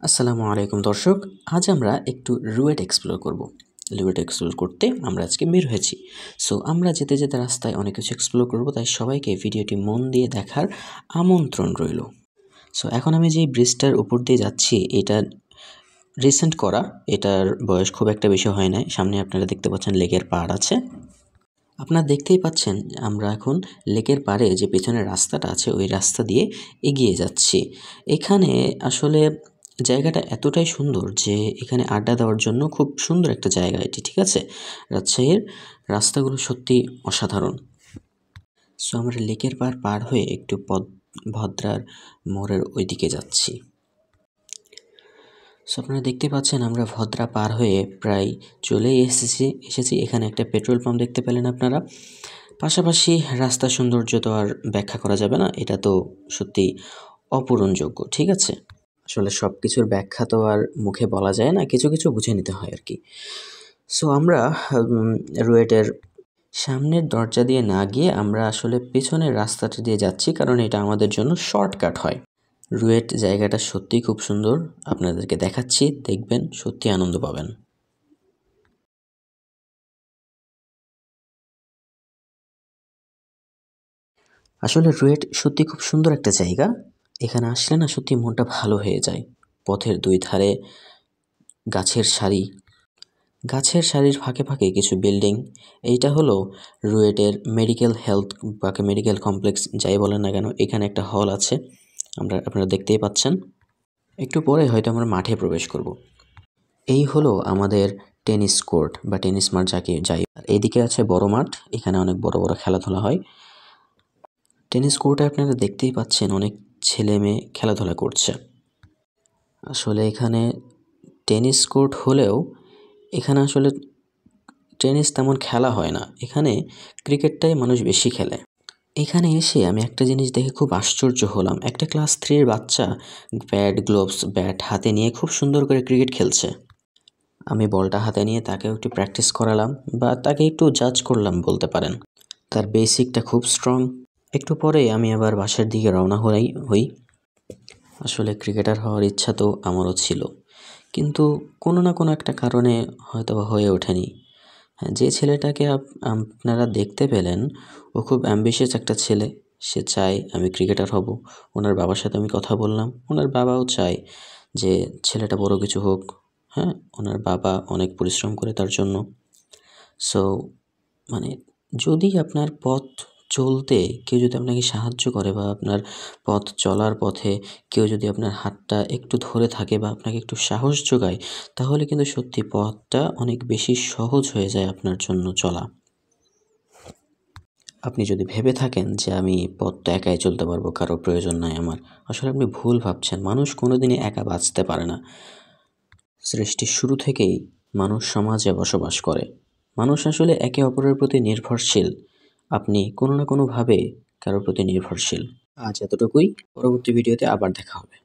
আসসালামু আলাইকুম দর্শক, আজ আমরা একটু রুয়েট এক্সপ্লোর করব। রুয়েট এক্সপ্লোর করতে আমরা আজকে বের হয়েছি। সো আমরা যেতে যেতে রাস্তায় অনেক কিছু এক্সপ্লোর করব, তাই সবাইকে ভিডিওটি মন দিয়ে দেখার আমন্ত্রণ রইল। সো এখন আমি যে ব্রিজটার উপর দিয়ে যাচ্ছি, এটা রিসেন্ট করা, এটার বয়স খুব একটা বেশি হয় নাই। সামনে আপনারা দেখতে পাচ্ছেন লেকের পাড় আছে। আপনারা দেখতেই পাচ্ছেন আমরা এখন লেকের পাড়ে যে পেছনের রাস্তাটা আছে ওই রাস্তা দিয়ে এগিয়ে যাচ্ছি। এখানে আসলে জায়গাটা এতটাই সুন্দর যে এখানে আড্ডা দেওয়ার জন্য খুব সুন্দর একটা জায়গা এটি, ঠিক আছে। রাজশাহীর রাস্তাগুলো সত্যি অসাধারণ। সো আমরা লেকের পাড় পার হয়ে একটু ভদ্রার মোড়ের ওই দিকে যাচ্ছি। সো আপনারা দেখতে পাচ্ছেন আমরা ভদ্রা পার হয়ে প্রায় চলেই এসেছি। এখানে একটা পেট্রোল পাম্প দেখতে পেলেন আপনারা। পাশাপাশি রাস্তার সৌন্দর্য তো আর ব্যাখ্যা করা যাবে না, এটা তো সত্যি অপূরণযোগ্য, ঠিক আছে। আসলে সব কিছুর ব্যাখ্যা তো আর মুখে বলা যায় না, কিছু কিছু বুঝে নিতে হয় আর কি। সো আমরা রুয়েটের সামনের দরজা দিয়ে না গিয়ে আমরা আসলে পেছনের রাস্তাটা দিয়ে যাচ্ছি, কারণ এটা আমাদের জন্য শর্টকাট হয়। রুয়েট জায়গাটা সত্যিই খুব সুন্দর, আপনাদেরকে দেখাচ্ছি, দেখবেন সত্যি আনন্দ পাবেন। আসলে রুয়েট সত্যি খুব সুন্দর একটা জায়গা। এখানে আসলে না সত্যি মনটা ভালো হয়ে যায়। পথের দুই ধারে গাছের সারি, গাছের সারির ফাঁকে ফাঁকে কিছু বিল্ডিং। এইটা হলো রুয়েটের মেডিকেল হেলথ বা মেডিকেল কমপ্লেক্স, যাই বলেন না কেন। এখানে একটা হল আছে, আপনারা দেখতেই পাচ্ছেন। একটু পরে হয়তো আমরা মাঠে প্রবেশ করব। এই হলো আমাদের টেনিস কোর্ট বা টেনিস মাঠ যাকে যাই। এইদিকে আছে বড় মাঠ, এখানে অনেক বড় বড় খেলাধুলা হয়। টেনিস কোর্টে আপনারা দেখতেই পাচ্ছেন অনেক ছেলে মেয়ে খেলাধুলা করছে। আসলে এখানে টেনিস কোর্ট হলেও এখানে আসলে টেনিস তেমন খেলা হয় না, এখানে ক্রিকেটটাই মানুষ বেশি খেলে। এখানে এসে আমি একটা জিনিস দেখে খুব আশ্চর্য হলাম, একটা ক্লাস 3-এর বাচ্চা প্যাড গ্লোভস ব্যাট হাতে নিয়ে খুব সুন্দর করে ক্রিকেট খেলছে। আমি বলটা হাতে নিয়ে তাকে একটু প্র্যাকটিস করালাম বা তাকে একটু জাজ করলাম বলতে পারেন। তার বেসিকটা খুব স্ট্রং। একটু পরে আমি আবার বাসার দিকে রওনা হই। আসলে ক্রিকেটার হওয়ার ইচ্ছা তো আমারও ছিল, কিন্তু কোনো না কোনো একটা কারণে হয়তো হয়ে ওঠেনি। হ্যাঁ, যে ছেলেটাকে আপনারা দেখতে পেলেন ও খুব অ্যাম্বিশিয়াস একটা ছেলে। সে চায় আমি ক্রিকেটার হব। ওনার বাবার সাথে আমি কথা বললাম, ওনার বাবাও চায় যে ছেলেটা বড় কিছু হোক। হ্যাঁ, ওনার বাবা অনেক পরিশ্রম করে তার জন্য। সো মানে যদি আপনার পথ চলতে কেউ যদি আপনাকে সাহায্য করে বা আপনার পথ চলার পথে কেউ যদি আপনার হাতটা একটু ধরে থাকে বা আপনাকে একটু সাহস যোগায়, তাহলে কিন্তু সত্যি পথটা অনেক বেশি সহজ হয়ে যায় আপনার জন্য চলা। আপনি যদি ভেবে থাকেন যে আমি পথটা একাই চলতে পারবো, কারো প্রয়োজন নাই আমার, আসলে আপনি ভুল ভাবছেন। মানুষ কোনোদিনই একা বাঁচতে পারে না। সৃষ্টির শুরু থেকেই মানুষ সমাজে বসবাস করে। মানুষ আসলে একে অপরের প্রতি নির্ভরশীল। আপনি কোনো না কোনোভাবে কারোর প্রতি নির্ভরশীল। আজ এতটুকুই, পরবর্তী ভিডিওতে আবার দেখা হবে।